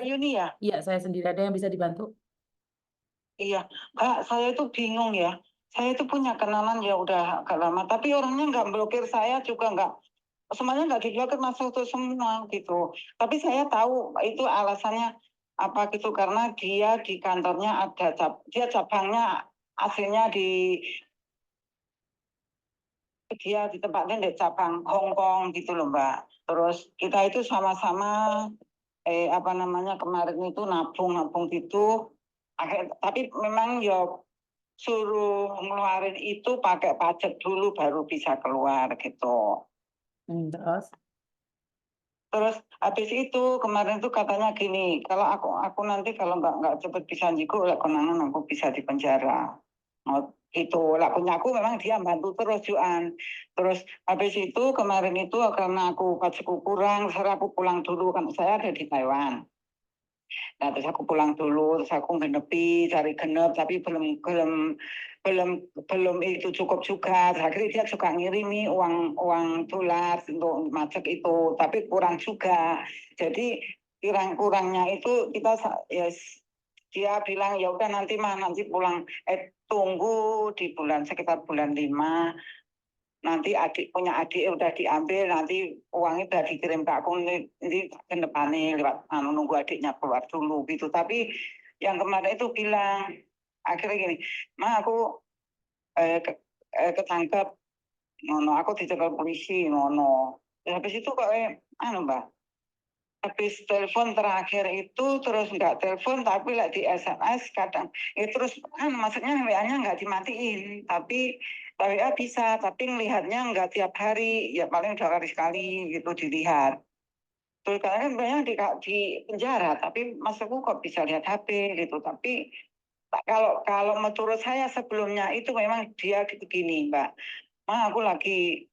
Yuni ya? Iya, saya sendiri. Ada yang bisa dibantu? Iya, Kak, saya itu bingung ya. Saya itu punya kenalan ya udah agak lama, tapi orangnya nggak blokir saya juga nggak, semuanya nggak diblokir masuk tuh semua gitu. Tapi saya tahu itu alasannya apa gitu karena dia di kantornya ada dia cabangnya aslinya dia ditempatkan di cabang Hong Kong gitu loh Mbak. Terus kita itu sama-sama apa namanya kemarin itu nabung gitu. Tapi memang ya suruh ngeluarin itu pakai pajak dulu baru bisa keluar gitu. Terus? Terus habis itu kemarin itu katanya gini, kalau aku nanti kalau nggak cepet bisa jigo lah konangan aku bisa dipenjara. Oh, itu lah punya aku memang dia bantu terus Juan. Terus habis itu kemarin itu karena aku pajakku kurang, sekarang aku pulang dulu kan saya ada di Taiwan. Nah, terus aku pulang dulu, terus aku genepi, cari genep, tapi belum belum itu cukup juga. Terus akhirnya dia juga ngirimi uang dolar untuk macet itu, tapi kurang juga. Jadi kurangnya itu kita ya dia bilang ya udah nanti pulang tunggu di sekitar bulan 5 nanti punya adik udah diambil nanti uangnya udah dikirim ke aku ini ke depannya lewat menunggu adiknya keluar dulu gitu tapi yang kemarin itu bilang akhirnya gini aku ketangkep ngono aku dicekel polisi ngono habis itu kok mbak habis telepon terakhir itu terus nggak telepon tapi di SMS kadang terus maksudnya WA-nya nggak dimatiin tapi WA bisa tapi ngelihatnya nggak tiap hari ya paling 2 kali sekali gitu dilihat terus kalian banyak di penjara tapi maksudku kok bisa lihat HP gitu tapi kalau menurut saya sebelumnya itu memang dia begini Mbak aku lagi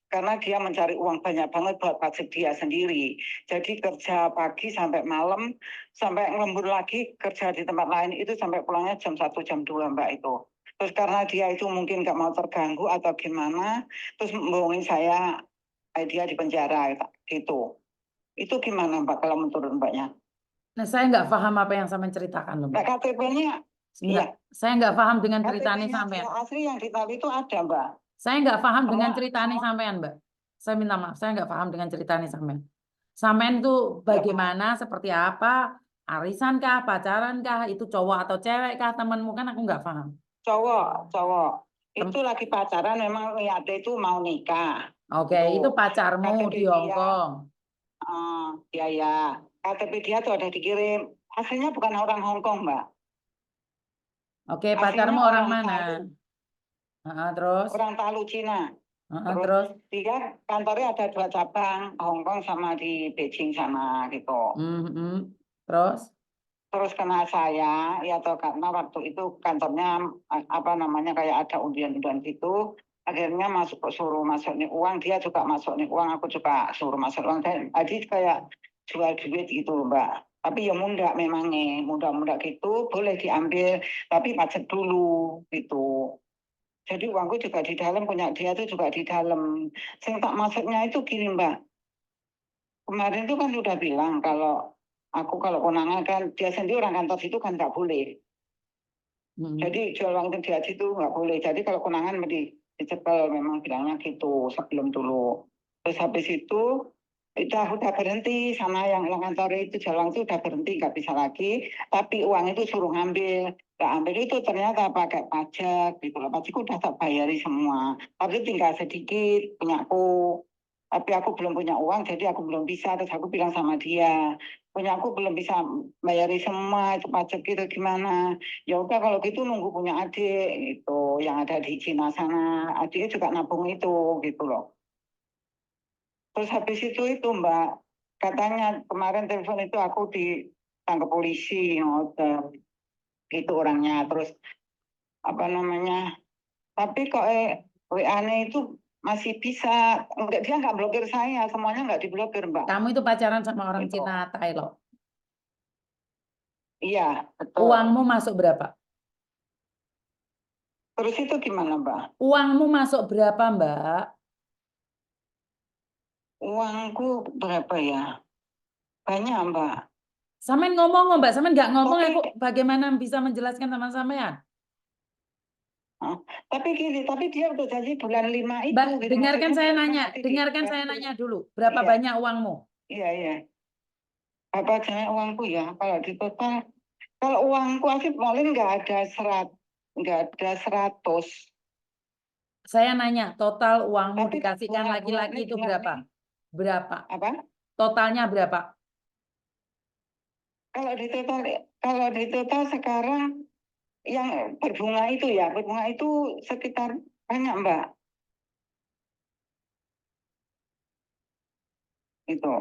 karena dia mencari uang banyak banget buat pajak dia sendiri. Jadi kerja pagi sampai malam, sampai lembur lagi kerja di tempat lain itu sampai pulangnya jam 1, jam 2 Mbak itu. Terus karena dia itu mungkin nggak mau terganggu atau gimana, terus bohongin saya dia di penjara gitu. Itu gimana Mbak kalau menurut Mbaknya? Nah, saya nggak paham apa yang saya menceritakan loh, Mbak. KTP-nya, Enggak, iya. saya nggak paham dengan ceritanya KTP-nya sampean. dia asli yang di Tali itu ada Mbak. Saya nggak paham dengan Karena ceritanya sampean, Mbak. Saya minta maaf, saya nggak paham dengan ceritanya sampean. Sampean itu bagaimana, seperti apa, arisan kah, pacaran kah, itu cowok atau cewek kah, temanmu kan aku nggak paham. cowok. Itu lagi pacaran memang niatnya itu mau nikah. Oke, itu pacarmu KTP di Hong dia, Kong. ya. KTP dia tuh ada dikirim. Aslinya bukan orang Hong Kong, Mbak. Oke, Aslinya pacarmu orang orang mana? Palu, Terus? orang Palu Cina. Terus Terus? dia kantornya ada 2 cabang, Hong Kong sama di Beijing sana gitu. Terus? Terus kena saya, ya atau karena waktu itu kantornya apa namanya kayak ada undian-undian gitu, akhirnya suruh masukin uang, dia juga masukin uang, aku juga suruh masuk uang. Jadi kayak jual duit gitu Mbak. Tapi ya muda gitu, boleh diambil, tapi pajak dulu gitu. Jadi uangku juga di dalam, punya dia tuh juga di dalam. Saya tak masuknya itu gini Mbak, kemarin itu kan sudah bilang kalau aku kalau konangan kan dia sendiri orang kantor situ kan nggak boleh. Jadi jual uang itu dia situ nggak boleh. Jadi kalau konangan mesti dicekel memang bilangnya gitu sebelum dulu. Terus habis itu udah berhenti sama yang kantor itu jual uang itu udah berhenti nggak bisa lagi. Tapi uang itu suruh ngambil. Nggak ambil itu ternyata pakai pajak gitu loh. Pajakku udah tak bayari semua. Tapi tinggal sedikit punyaku. Tapi aku belum punya uang, jadi aku belum bisa. Terus aku bilang sama dia, punya aku belum bisa bayari semua itu pajak gitu gimana. Ya udah kalau gitu nunggu punya adik itu yang ada di Cina sana. Adiknya juga nabung itu gitu loh. Terus habis itu Mbak, katanya kemarin telepon itu aku ditangkap polisi, itu orangnya. Terus apa namanya? Tapi kok WA-nya itu masih bisa, enggak dia nggak blokir saya, semuanya nggak diblokir Mbak. Kamu itu pacaran sama orang Itu. Cina Thailand. Iya, betul. Uangmu masuk berapa? Terus itu gimana Mbak? Uangmu masuk berapa, Mbak? Uangku berapa ya? Banyak Mbak. Sampean ngomong kok, Mbak. Sampean nggak ngomong, Tapi aku bagaimana bisa menjelaskan sama sampean? ah, tapi gini, tapi dia udah janji bulan 5 itu Mbak, gitu. dengarkan Maksudnya saya dia nanya, nanti dengarkan saya dibantu. nanya dulu. Berapa Iya, banyak uangmu? iya. Apa jangan uangku ya? Kalau di total, kalau uangku Afif Molin nggak ada 100. Saya nanya, total uangmu Tapi dikasihkan laki-laki itu bunga berapa? nih Berapa? apa? Totalnya berapa? Kalau di total, sekarang yang berbunga itu ya, berbunga itu sekitar banyak Mbak. Itu.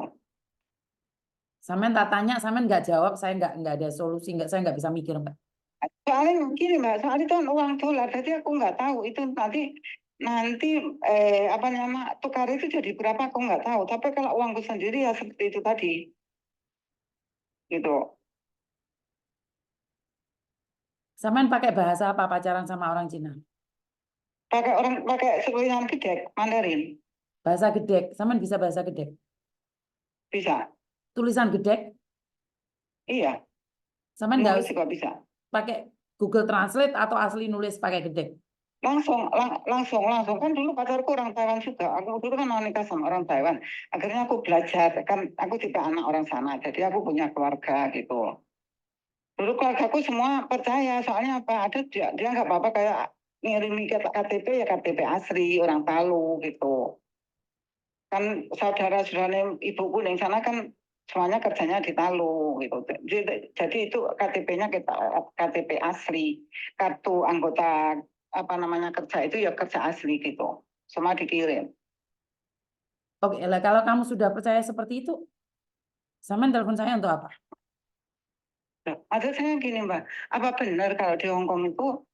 Sampean tak tanya, sampean nggak jawab, saya nggak ada solusi, saya nggak bisa mikir, Mbak. Soalnya gini Mbak, soalnya itu kan uang dolar, jadi aku nggak tahu itu nanti nanti apa nama tukar itu jadi berapa aku nggak tahu. Tapi kalau uangku sendiri ya seperti itu tadi, gitu. Sampean pakai bahasa apa pacaran sama orang Cina? Pakai tulisan gedek Mandarin Bahasa gedek, sampean bisa bahasa gedek. bisa, Tulisan gedek, iya, sampean nggak nulis usah juga bisa. pakai Google Translate atau asli nulis pakai gedek. Langsung kan dulu pacarku orang Taiwan juga. Aku dulu kan mau nikah sama orang Taiwan. Akhirnya aku belajar kan aku juga anak orang sana, jadi aku punya keluarga gitu. Dulu keluargaku semua percaya, soalnya apa? Ada dia nggak apa-apa kayak ngirimi KTP ya KTP asli orang Palu gitu. Kan saudara-saudaranya ibuku di sana kan semuanya kerjanya di Palu gitu. Jadi itu KTP-nya kita KTP asli, kartu anggota apa namanya kerja itu ya kerja asli gitu. Semua dikirim. Oke, lah kalau kamu sudah percaya seperti itu, sampean telepon saya untuk apa? Nah, maksud saya gini Mbak, apa benar kalau di Hong Kong itu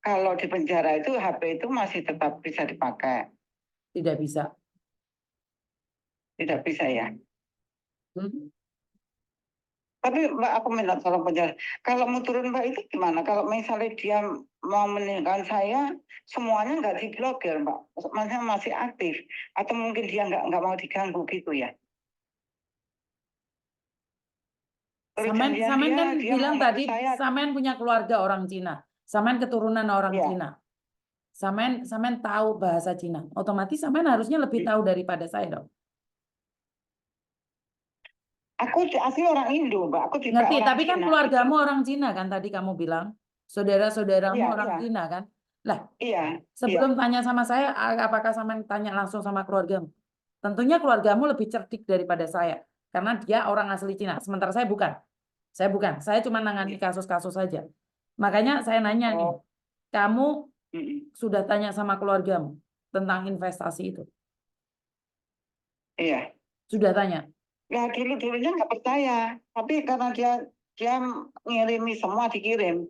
kalau di penjara itu HP itu masih tetap bisa dipakai? Tidak bisa. Tidak bisa ya. Hmm? Tapi Mbak aku minta tolong penjara. Kalau mau turun Mbak itu gimana? Kalau misalnya dia mau meninggalkan saya, semuanya nggak diblokir Mbak. Maksudnya masih aktif. Atau mungkin dia nggak mau diganggu gitu ya. Sampean, Perjanjian sampean kan dia bilang mau bantu tadi, saya. sampean punya keluarga orang Cina. Sampean keturunan orang Ya, Cina. Sampean tahu bahasa Cina. Otomatis sampean harusnya lebih tahu daripada saya dong. aku asli orang Indo Mbak. Aku juga Ngerti, orang tapi kan Cina gitu. keluargamu orang Cina kan tadi kamu bilang. Saudara-saudaramu Iya, orang iya, Cina kan. Lah, iya, iya. sebelum tanya sama saya, apakah sampean tanya langsung sama keluargamu? Tentunya keluargamu lebih cerdik daripada saya. Karena dia orang asli Cina. Sementara saya bukan. Saya bukan. Saya cuma nangani kasus-kasus saja. Makanya saya nanya nih, Oh, kamu mm-mm. sudah tanya sama keluargamu tentang investasi itu? Iya. Sudah tanya? Ya dulunya nggak percaya. Tapi karena dia ngirimi semua dikirim.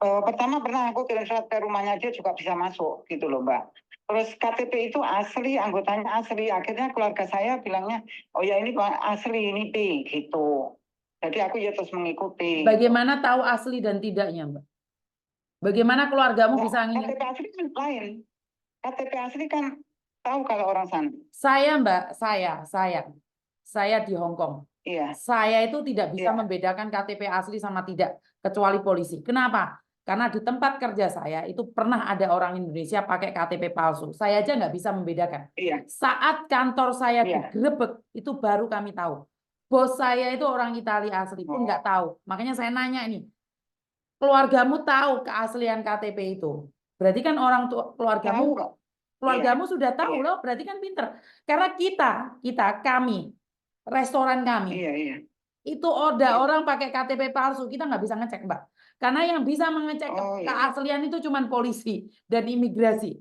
Pertama pernah aku kirim surat ke rumahnya dia juga bisa masuk gitu loh Mbak. Terus KTP itu asli, anggotanya asli. Akhirnya keluarga saya bilangnya, oh ya ini asli, ini P gitu. Jadi aku ya terus mengikuti gitu. Bagaimana tahu asli dan tidaknya, Mbak? Bagaimana keluargamu Nah, bisa KTP asli kan lain. KTP asli kan tahu kalau orang sana. Saya, Mbak, saya di Hong Kong. Iya, Saya itu tidak bisa iya. membedakan KTP asli sama tidak, kecuali polisi. Kenapa? Karena di tempat kerja saya itu pernah ada orang Indonesia pakai KTP palsu. Saya aja nggak bisa membedakan. Iya, Saat kantor saya iya. digerebek, itu baru kami tahu. Bos saya itu orang Italia asli pun nggak Oh, tahu. Makanya saya nanya ini, keluargamu tahu keaslian KTP itu? Berarti kan orang tua tahu keluargamu kok. Iya, keluargamu sudah tahu iya, loh, berarti kan pinter. Karena kami, restoran kami, iya, iya. itu ada Iya. orang pakai KTP palsu, kita nggak bisa ngecek, Mbak. Karena yang bisa mengecek Oh iya, keaslian itu cuma polisi dan imigrasi.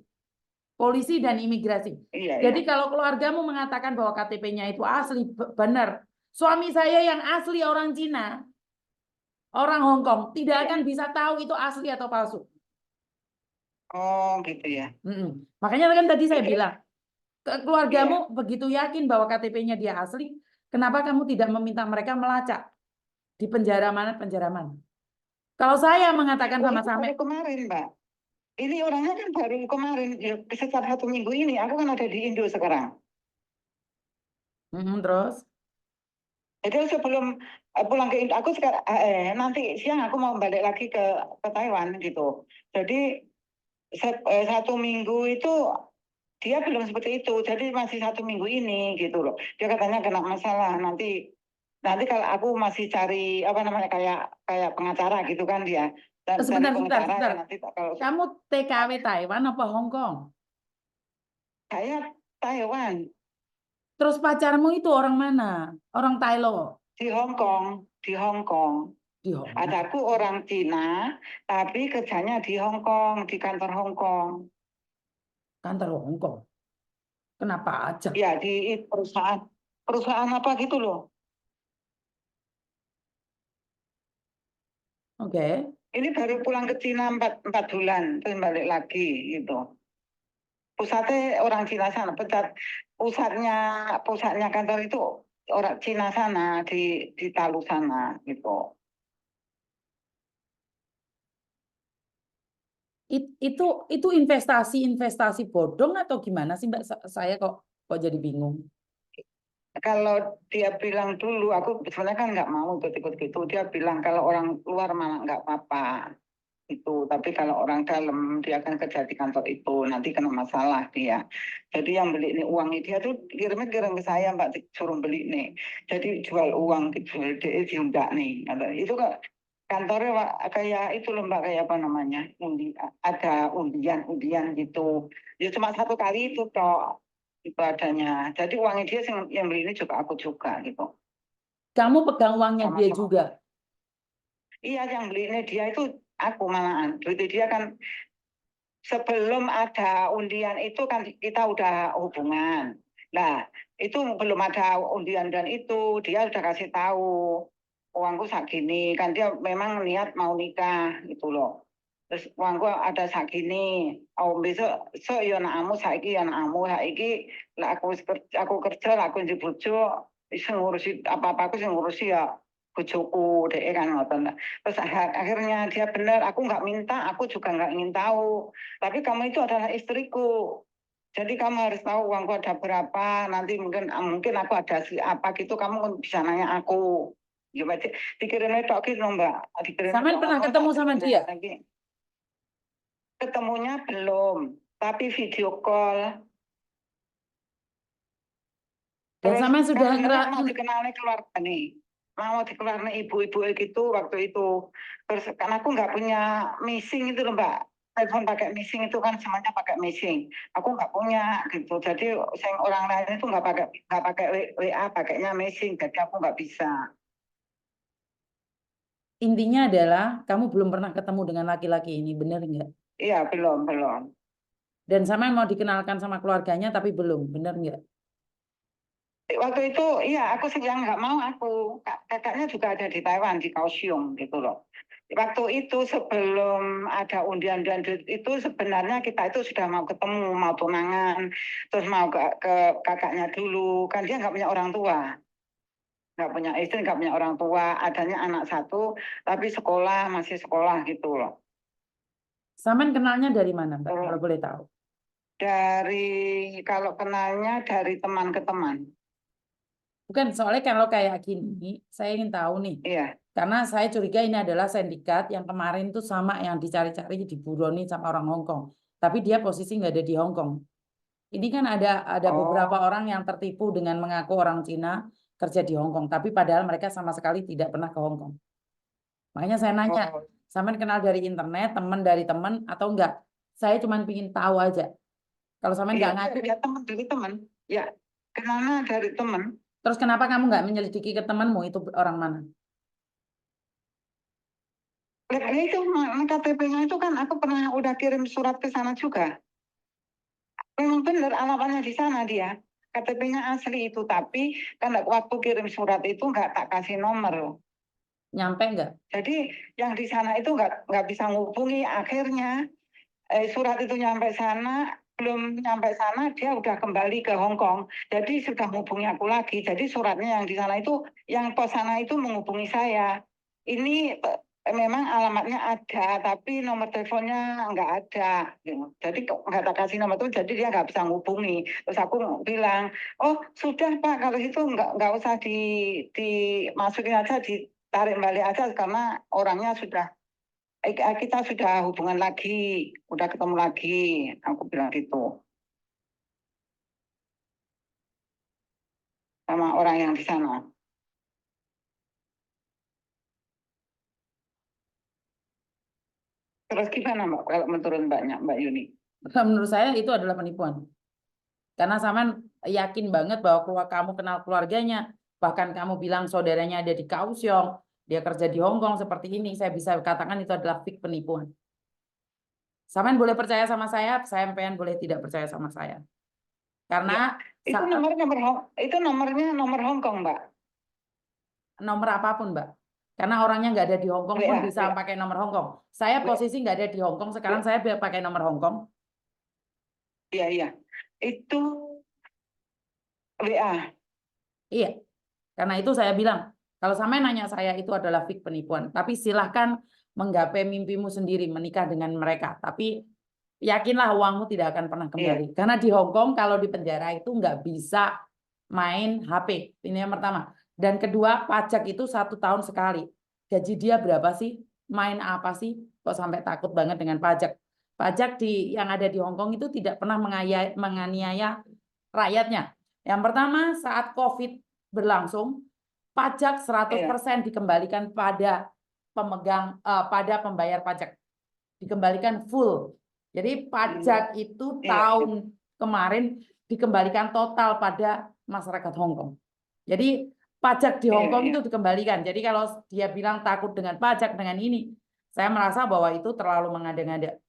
Polisi dan imigrasi. iya, iya. Jadi kalau keluargamu mengatakan bahwa KTP-nya itu asli, benar. Suami saya yang asli orang Cina, orang Hong Kong, tidak Iya. akan bisa tahu itu asli atau palsu. Oh gitu ya. Makanya kan tadi saya Terus, bilang, keluargamu iya. begitu yakin bahwa KTP-nya dia asli, kenapa kamu tidak meminta mereka melacak di penjara mana, penjara mana? Kalau saya mengatakan Oh sama itu Samet, baru kemarin, Mbak. Ini orangnya kan baru kemarin, ya, sekitar 1 minggu ini. Aku kan ada di Indo sekarang. terus Jadi sebelum pulang ke Indo, aku sekarang nanti siang aku mau balik lagi ke Taiwan gitu. Jadi 1 minggu itu dia belum seperti itu. Jadi masih 1 minggu ini gitu loh. Dia katanya kena masalah nanti kalau aku masih cari apa namanya kayak pengacara gitu kan dia. Dan cari Sebentar. pengacara ya nanti kalau Kamu TKW Taiwan apa Hong Kong? saya Taiwan Terus pacarmu itu orang mana? Orang Thailand di Hong Kong, di Hong Kong. di Hong Kong. Adaku orang Cina, tapi kerjanya di Hong Kong, di kantor Hong Kong. Kantor Hong Kong. Kenapa aja? Ya di perusahaan apa gitu loh. Oke. Ini baru pulang ke Cina 4 bulan, terus balik lagi gitu. Pusatnya orang Cina sana, pusatnya kantor itu orang Cina sana di Talu sana gitu. Itu investasi bodong atau gimana sih Mbak? Saya kok jadi bingung. Kalau dia bilang dulu, aku sebenarnya kan nggak mau ikut-ikut gitu. Dia bilang kalau orang luar malah nggak apa-apa itu, tapi kalau orang dalam dia akan kerja di kantor itu nanti kena masalah dia. Jadi yang beli nih uangnya dia tuh kirim ke saya Mbak, suruh beli nih. Jadi jual uang dijual dia diundak nih. Itu kan kantornya kayak itu loh Mbak, kayak apa namanya, ada undian gitu. Ya cuma 1 kali itu toh itu adanya. Jadi uangnya dia yang beli ini juga aku juga gitu. Kamu pegang uangnya dia Sama-sama. juga. Iya yang beli ini dia itu aku malahan. Duit dia kan sebelum ada undian itu kan kita udah hubungan. Nah, itu belum ada undian dan itu dia udah kasih tahu uangku segini kan dia memang niat mau nikah gitu loh. Terus uangku ada segini. Oh besok so yo nakamu saiki yo nakamu saiki lah aku kerja lah aku bojo iso ngurusi apa-apa aku sing ngurusi ya bojoku deh kan ngoten. Terus akhirnya dia benar, aku nggak minta, aku juga nggak ingin tahu. Tapi kamu itu adalah istriku. Jadi kamu harus tahu uangku ada berapa. Nanti mungkin aku ada si apa gitu, kamu bisa nanya aku. Ya, berarti dikirimnya tok gitu Mbak. Dikirim Sampean pernah ketemu sama dia? lagi. Ketemunya belum, tapi video call. Dan Terus sampean kan sudah sebenarnya mau dikenalnya keluarga nih. Mau dikeluarnya ibu-ibu gitu waktu itu. Terus kan aku nggak punya missing itu loh Mbak. Telepon pakai missing itu kan semuanya pakai missing. Aku nggak punya gitu. Jadi orang lain itu nggak pakai WA, pakainya missing. Jadi aku nggak bisa. intinya adalah kamu belum pernah ketemu dengan laki-laki ini, benar nggak? Iya belum. Dan sampean mau dikenalkan sama keluarganya tapi belum, benar nggak? Waktu itu iya aku yang nggak mau aku. Kakaknya juga ada di Taiwan di Kaohsiung gitu loh. Waktu itu sebelum ada undian dan itu sebenarnya kita itu sudah mau ketemu, mau tunangan, terus mau ke kakaknya dulu. Kan dia nggak punya orang tua, nggak punya istri, nggak punya orang tua, adanya anak satu, tapi masih sekolah gitu loh. Sampean kenalnya dari mana, Mbak? Terus Kalau boleh tahu. kalau kenalnya dari teman ke teman, Bukan, soalnya kalau kayak gini, saya ingin tahu nih. iya. Karena saya curiga ini adalah sindikat yang kemarin tuh sama yang dicari-cari di Burundi sama orang Hong Kong. Tapi dia posisi nggak ada di Hong Kong. Ini kan ada beberapa Oh, orang yang tertipu dengan mengaku orang Cina kerja di Hong Kong. Tapi padahal mereka sama sekali tidak pernah ke Hong Kong. Makanya saya nanya, oh, sampean kenal dari internet, teman dari teman atau enggak? Saya cuma ingin tahu aja. Kalau sampean iya, nggak ngaku, ya teman dari teman, ya kenalnya dari teman. terus kenapa kamu nggak menyelidiki ke temanmu itu orang mana? Itu KTP-nya itu kan aku pernah udah kirim surat ke sana juga. Memang benar alamatnya di sana dia. KTP-nya asli itu, tapi kan waktu kirim surat itu nggak tak kasih nomor. Nyampe nggak? Jadi yang di sana itu nggak bisa ngubungi. Akhirnya surat itu nyampe sana, belum nyampe sana dia udah kembali ke Hong Kong. Jadi sudah menghubungi aku lagi. Jadi suratnya yang di sana itu, yang pos sana itu menghubungi saya. Ini memang alamatnya ada, tapi nomor teleponnya nggak ada. Gitu. Jadi nggak tak kasih nomor itu, jadi dia nggak bisa ngubungi. Terus aku bilang, oh sudah Pak, kalau itu nggak usah dimasukin aja, ditarik balik aja karena orangnya sudah kita sudah hubungan lagi, udah ketemu lagi. Aku bilang gitu sama orang yang di sana. Terus gimana Mbak, kalau menurut Mbak Yuni? Menurut saya itu adalah penipuan. Karena Saman yakin banget bahwa kamu kenal keluarganya, bahkan kamu bilang saudaranya ada di Kaohsiung, dia kerja di Hong Kong seperti ini, saya bisa katakan itu adalah fake penipuan. Saman boleh percaya sama saya pengen boleh tidak percaya sama saya. Karena itu nomornya nomor Hong Kong, Mbak. Nomor apapun, Mbak. Karena orangnya nggak ada di Hong Kong pun bisa pakai nomor Hong Kong. Saya posisi nggak ada di Hong Kong, sekarang saya pakai nomor Hong Kong. Iya. Itu WA. Iya. Karena itu saya bilang, kalau sampai nanya saya itu adalah fake penipuan. Tapi silahkan menggapai mimpimu sendiri menikah dengan mereka. Tapi yakinlah uangmu tidak akan pernah kembali. Karena di Hong Kong kalau di penjara itu nggak bisa main HP. Ini yang pertama. Dan kedua, pajak itu 1 tahun sekali. Gaji dia berapa sih? Main apa sih? Kok sampai takut banget dengan pajak? Pajak yang ada di Hong Kong itu tidak pernah menganiaya rakyatnya. Yang pertama, saat COVID berlangsung, pajak 100% dikembalikan pada pada pembayar pajak. Dikembalikan full. Jadi pajak itu tahun kemarin dikembalikan total pada masyarakat Hong Kong. Jadi pajak di Hong Kong itu dikembalikan. Jadi kalau dia bilang takut dengan pajak dengan ini, saya merasa bahwa itu terlalu mengada-ngada.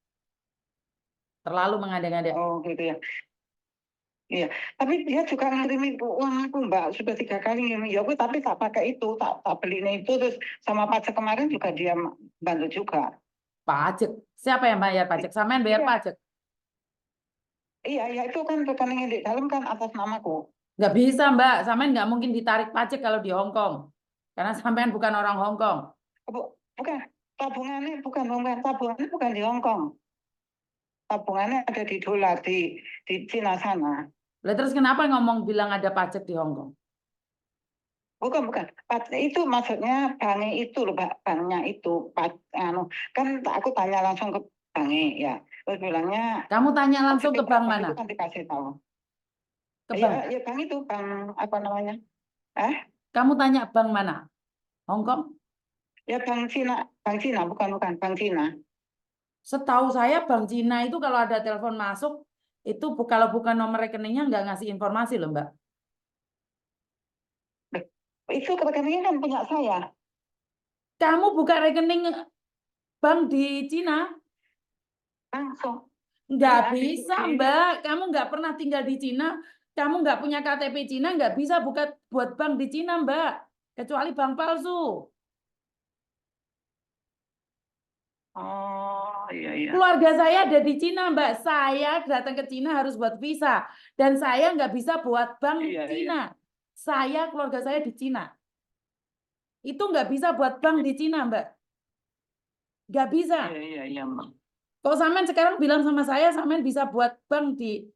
Terlalu mengada-ngada. Oh gitu ya. Iya, tapi dia juga ngirimin uang aku Mbak, sudah 3 kali ngirim. Ya aku tapi tak pakai itu, tak belinya itu, terus sama pajak kemarin juga dia bantu juga. Pajak? Siapa yang bayar pajak? Sampean bayar pajak? Iya, itu kan rekening yang di dalam kan atas namaku. Nggak bisa Mbak, sampean nggak mungkin ditarik pajak kalau di Hong Kong. Karena sampean bukan orang Hong Kong. Bukan, tabungannya bukan di Hong Kong. Tabungannya ada di dolar di Cina sana. Lah terus kenapa ngomong bilang ada pajak di Hong Kong? Bukan. Itu maksudnya banknya itu loh, banknya itu. Kan aku tanya langsung ke banknya ya. Terus bilangnya. Kamu tanya langsung ke bank mana? Itu kan dikasih tahu. Ke bank? Ya bank itu, bank apa namanya? Kamu tanya bank mana? Hong Kong? Ya bank Cina, bukan bank Cina. Setahu saya bank Cina itu kalau ada telepon masuk, itu kalau bukan nomor rekeningnya nggak ngasih informasi loh Mbak. Itu rekeningnya kan punya saya. Kamu buka rekening bank di Cina? Langsung. Nggak bisa Mbak, kamu nggak pernah tinggal di Cina, kamu nggak punya KTP Cina, nggak bisa buat bank di Cina Mbak, kecuali bank palsu. Oh iya. Keluarga saya ada di Cina Mbak, saya datang ke Cina harus buat visa, dan saya nggak bisa buat bank Cina. Saya, keluarga saya di Cina. Itu nggak bisa buat bank di Cina Mbak. Nggak bisa. Iya. Kalau sampean sekarang bilang sama saya, sampean bisa buat bank di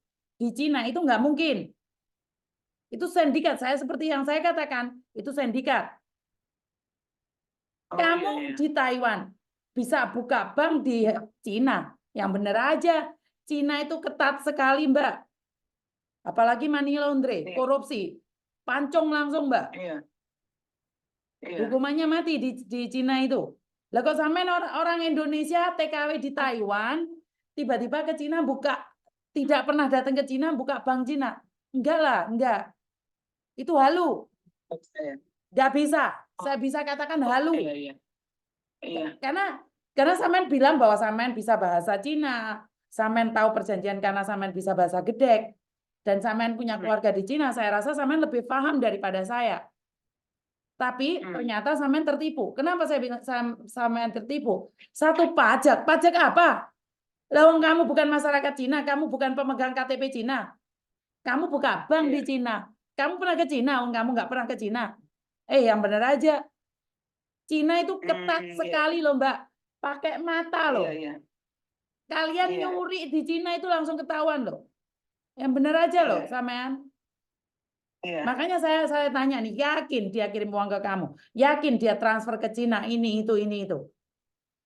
Cina, itu nggak mungkin. Itu sindikat. Saya seperti yang saya katakan, itu sindikat. Kamu di Taiwan bisa buka bank di Cina. Yang benar aja. Cina itu ketat sekali, Mbak. Apalagi money laundry, korupsi. Pancung langsung, Mbak. Iya. Hukumannya mati di Cina itu. Lah kok sampean orang Indonesia TKW di Taiwan, tiba-tiba ke Cina tidak pernah datang ke Cina buka bank Cina. Enggak lah, enggak. Itu halu. Enggak bisa. Saya bisa katakan halu. Iya. Karena sampean bilang bahwa sampean bisa bahasa Cina, sampean tahu perjanjian karena sampean bisa bahasa Gedek, dan sampean punya keluarga di Cina, saya rasa sampean lebih paham daripada saya. Tapi ternyata sampean tertipu. Kenapa saya bilang sampean tertipu? Satu, pajak. Pajak apa? Lawang kamu bukan masyarakat Cina, kamu bukan pemegang KTP Cina. Kamu buka bank di Cina. Kamu pernah ke Cina? Kamu nggak pernah ke Cina. Yang benar aja. Cina itu ketat iya. sekali loh Mbak. Pakai mata loh. Iya. Kalian Iya. nyuri di Cina itu langsung ketahuan loh. Yang bener aja loh, Iya. sampean. Iya. Makanya saya tanya nih, yakin dia kirim uang ke kamu? Yakin dia transfer ke Cina ini, itu, ini, itu?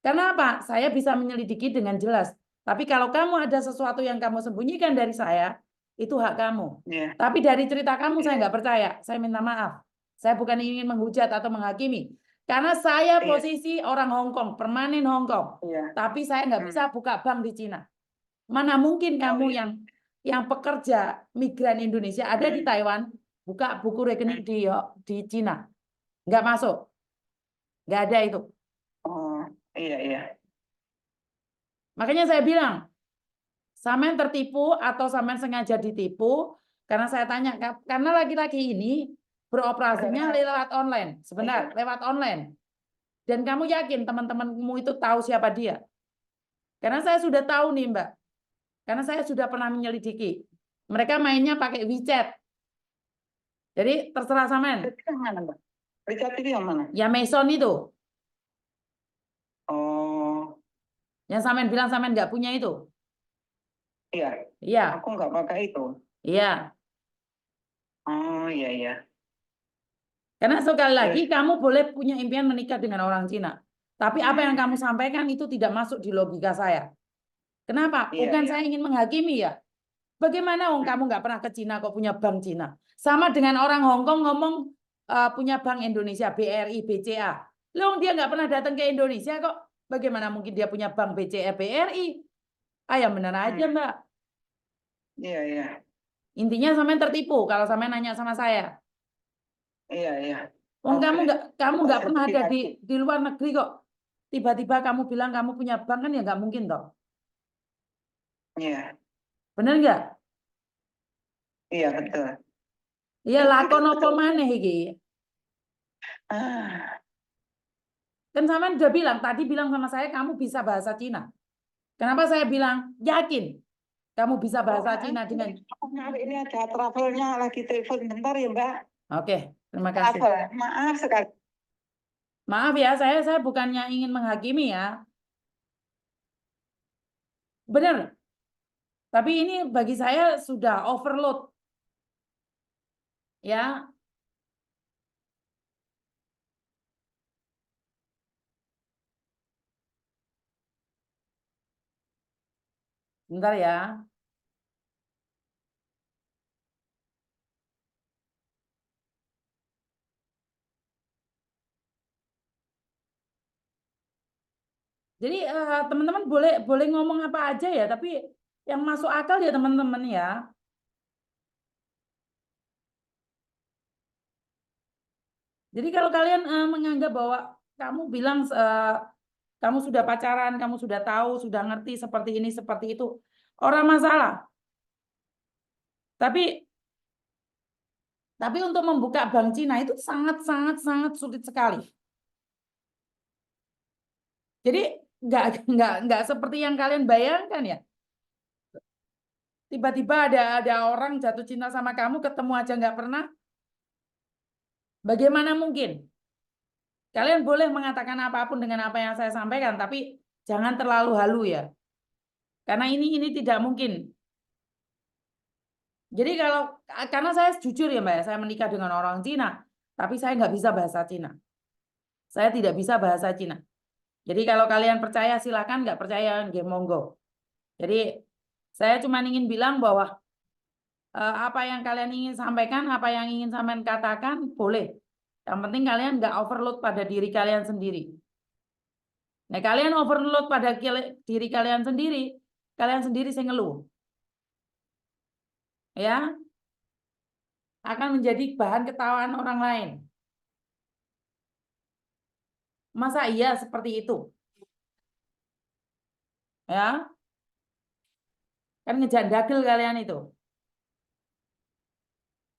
Karena apa? Saya bisa menyelidiki dengan jelas. Tapi kalau kamu ada sesuatu yang kamu sembunyikan dari saya, itu hak kamu. Iya. Tapi dari cerita kamu saya Iya. nggak percaya. Saya minta maaf. Saya bukan ingin menghujat atau menghakimi. Karena saya Iya. posisi orang Hong Kong, permanen Hong Kong. Iya. Tapi saya nggak bisa buka bank di Cina. Mana mungkin Oh, kamu iya. yang pekerja migran Indonesia ada di Taiwan, buka buku rekening di Cina. Nggak masuk. Nggak ada itu. Oh, iya, iya. Makanya saya bilang, sampean tertipu atau sampean sengaja ditipu, karena saya tanya, karena laki-laki ini beroperasinya lewat online. Sebentar, lewat online. Dan kamu yakin teman-temanmu itu tahu siapa dia? Karena saya sudah tahu nih Mbak. Karena saya sudah pernah menyelidiki. Mereka mainnya pakai WeChat. Jadi terserah sampean. Itu yang mana, Mbak? Richard itu yang mana? Ya Mason itu. Oh, Yang sampean bilang sampean nggak punya itu. iya. Iya, Aku nggak pakai itu. iya. Oh, iya, iya. Karena sekali lagi Yes. kamu boleh punya impian menikah dengan orang Cina. Tapi apa yang kamu sampaikan itu tidak masuk di logika saya. Kenapa? Iya, Bukan iya. saya ingin menghakimi ya. Bagaimana kamu nggak pernah ke Cina kok punya bank Cina? Sama dengan orang Hong Kong ngomong punya bank Indonesia, BRI, BCA. Loh, dia nggak pernah datang ke Indonesia kok. Bagaimana mungkin dia punya bank BCA, BRI? Ah, yang benar aja Mbak. Iya, iya. Intinya sampean tertipu kalau sampean nanya sama saya. Iya, iya. Wong Oke. kamu Coba nggak saya pernah ada pikirkan. di luar negeri kok. Tiba-tiba kamu bilang kamu punya bank kan ya nggak mungkin toh. Iya, Bener nggak? iya betul. Iya lakon apa maneh iki. Ah, Kan sampean udah bilang tadi bilang sama saya kamu bisa bahasa Cina. Kenapa saya bilang yakin kamu bisa bahasa Cina dengan ini ada travelnya lagi telepon bentar ya, Mbak. Oke, terima kasih. Travel, maaf sekali. Maaf ya, saya bukannya ingin menghakimi ya. Benar. Tapi ini bagi saya sudah overload. Ya, bentar ya. Jadi teman-teman boleh ngomong apa aja ya, tapi yang masuk akal ya teman-teman ya. Jadi kalau kalian menganggap bahwa kamu bilang kamu sudah pacaran, kamu sudah tahu, sudah ngerti seperti ini, seperti itu, orang masalah. Tapi untuk membuka bank Cina itu sangat sulit sekali. Jadi nggak seperti yang kalian bayangkan ya. Tiba-tiba ada orang jatuh cinta sama kamu, ketemu aja nggak pernah. Bagaimana mungkin? Kalian boleh mengatakan apapun dengan apa yang saya sampaikan, tapi jangan terlalu halu ya. Karena ini tidak mungkin. Jadi karena saya jujur ya Mbak, saya menikah dengan orang Cina, tapi saya nggak bisa bahasa Cina. Saya tidak bisa bahasa Cina. Jadi kalau kalian percaya silakan, nggak percaya nggih monggo. Jadi saya cuma ingin bilang bahwa apa yang kalian ingin sampaikan, apa yang ingin sampean katakan boleh. Yang penting kalian nggak overload pada diri kalian sendiri. Nah, kalian overload pada diri kalian sendiri saya ngeluh. Ya, akan menjadi bahan ketawaan orang lain. Masa iya seperti itu? Ya, kan ngejandagel kalian itu.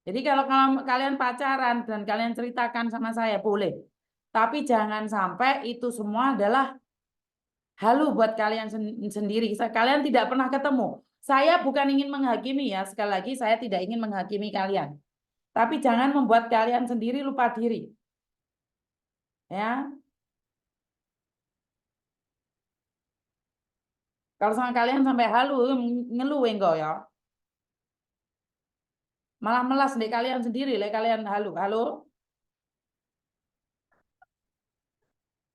Jadi kalau kalian pacaran dan kalian ceritakan sama saya boleh. Tapi jangan sampai itu semua adalah halu buat kalian sendiri. Kalian tidak pernah ketemu. Saya bukan ingin menghakimi ya. Sekali lagi saya tidak ingin menghakimi kalian. Tapi jangan membuat kalian sendiri lupa diri. Ya. Kalau sama kalian sampai halu ngeluh enggak ya. Malah melas deh kalian sendiri, kalian halu. Halo?